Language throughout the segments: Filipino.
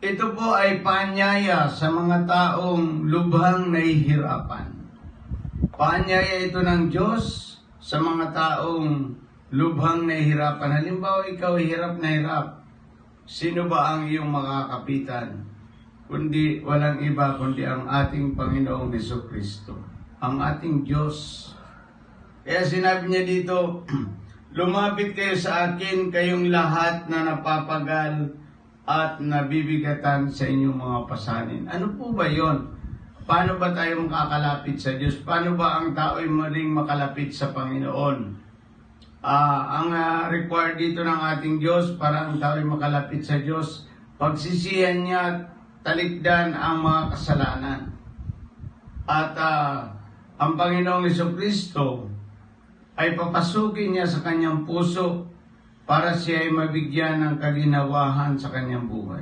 Ito po ay paanyaya sa mga taong lubhang nahihirapan. Paanyaya ito ng Diyos sa mga taong lubhang nahihirapan. Halimbawa, ikaw hirap na hirap. Sino ba ang iyong makakapitan? Kundi walang iba kundi ang ating Panginoong Jesucristo, ang ating Diyos. Kaya sinabi niya dito, lumapit kayo sa akin, kayong lahat na napapagal at nabibigatan sa inyong mga pasanin. Ano po ba yon? Paano ba tayo makakalapit sa Diyos? Paano ba ang tao ay muling makalapit sa Panginoon? Ang required dito ng ating Diyos para ang tao ay makalapit sa Diyos, pagsisihan niya, talikdan ang mga kasalanan. At ang Panginoong Jesucristo ay papasukin niya sa kanyang puso para siya ay mabigyan ng kalinawahan sa kanyang buhay.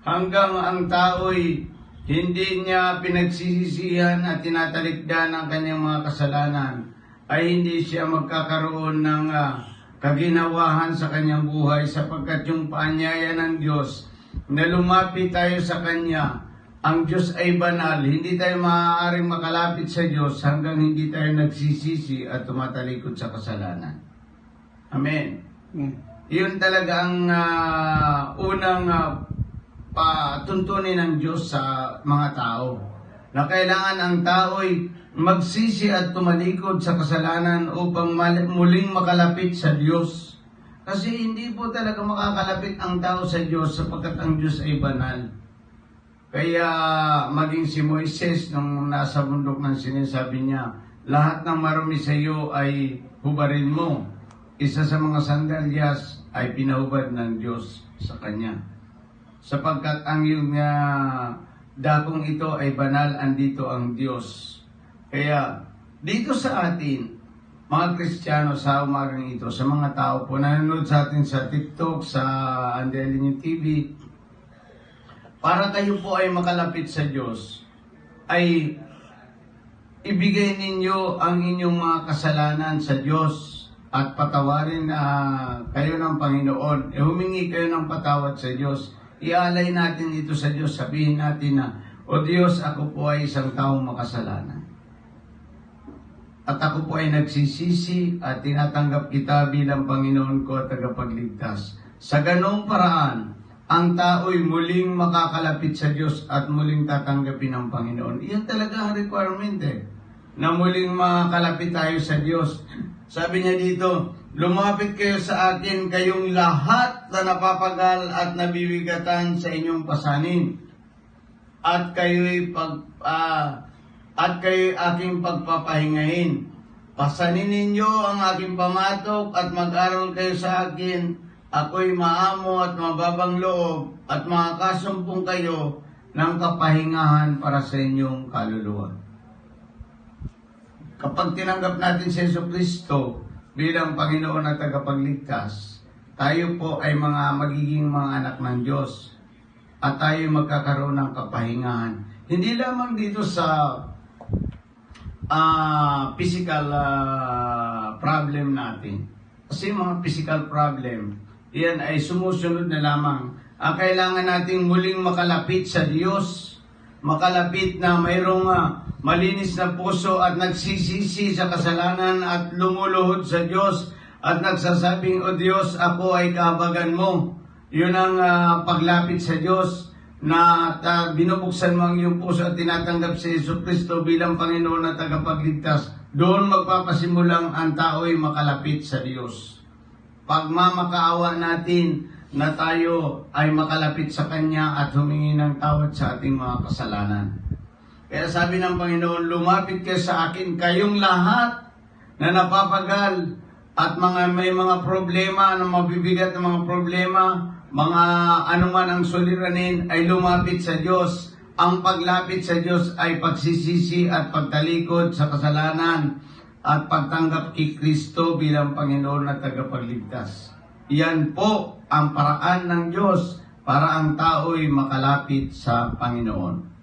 Hanggang ang tao'y hindi niya pinagsisisihan at tinatalikdan ang kanyang mga kasalanan, ay hindi siya magkakaroon ng kaginawahan sa kanyang buhay, sapagkat yung paanyaya ng Diyos na lumapit tayo sa Kanya, ang Diyos ay banal. Hindi tayo maaaring makalapit sa Diyos hanggang hindi tayo nagsisisi at tumatalikod sa kasalanan. Amen. Yun talaga ang unang patuntunin ng Diyos sa mga tao, na kailangan ang tao ay magsisi at tumalikod sa kasalanan upang muling makalapit sa Diyos. Kasi hindi po talaga makakalapit ang tao sa Diyos sapagkat ang Diyos ay banal. Kaya maging si Moises nung nasa bundok ng sinasabi niya, lahat ng marumi sa iyo ay hubarin mo. Isa sa mga sandalyas ay pinahubad ng Diyos sa kanya. Sapagkat ang iyong dakong ito ay banal, andito ang Diyos. Kaya dito sa atin, mga Kristiyano, sa umagang ito, sa mga tao po nanonood sa atin sa TikTok, sa Andelinyo TV, para kayo po ay makalapit sa Diyos, ay ibigay ninyo ang inyong mga kasalanan sa Diyos at patawarin kayo ng Panginoon. Humingi kayo ng patawad sa Diyos. Ialay natin ito sa Diyos. Sabihin natin na, O Diyos, ako po ay isang taong makasalanan. At ako po ay nagsisisi at tinatanggap kita bilang Panginoon ko at tagapagligtas. Sa ganong paraan, ang tao'y muling makakalapit sa Diyos at muling tatanggapin ng Panginoon. Iyan talaga ang requirement na muling makakalapit tayo sa Diyos. Sabi niya dito, lumapit kayo sa akin, kayong lahat na napapagal at nabibigatan sa inyong pasanin. At kayo'y aking pagpapahingahin. Pasanin ninyo ang aking pamatok at mag-aral kayo sa akin. Ako'y maamo at mababang loob at makakasumpong kayo ng kapahingahan para sa inyong kaluluwa. Kapag tinanggap natin si Jesucristo bilang Panginoon at tagapagligtas, tayo po ay magiging mga anak ng Diyos at tayo magkakaroon ng kapahingahan. Hindi lamang dito sa physical problem natin. Kasi mga physical problem, yan ay sumusunod na lamang. Kailangan nating muling makalapit sa Diyos, makalapit na mayroong malinis na puso at nagsisisi sa kasalanan at lumuluhod sa Diyos at nagsasabing, O Diyos, ako ay kahabagan mo. Yun ang paglapit sa Diyos, na binubuksan mo ang iyong puso at tinatanggap si Jesucristo bilang Panginoon at tagapagligtas. Doon magpapasimulang ang tao ay makalapit sa Diyos. Pagmamakaawa natin na tayo ay makalapit sa Kanya at humingi ng tawad sa ating mga kasalanan. Kaya sabi ng Panginoon, lumapit kayo sa akin, kayong lahat na napapagal at may mga problema, mabibigat na mga problema, mga anuman ang suliranin, ay lumapit sa Diyos. Ang paglapit sa Diyos ay pagsisisi at pagtalikod sa kasalanan at pagtanggap kay Kristo bilang Panginoon at tagapagligtas. Iyan po ang paraan ng Diyos para ang tao'y makalapit sa Panginoon.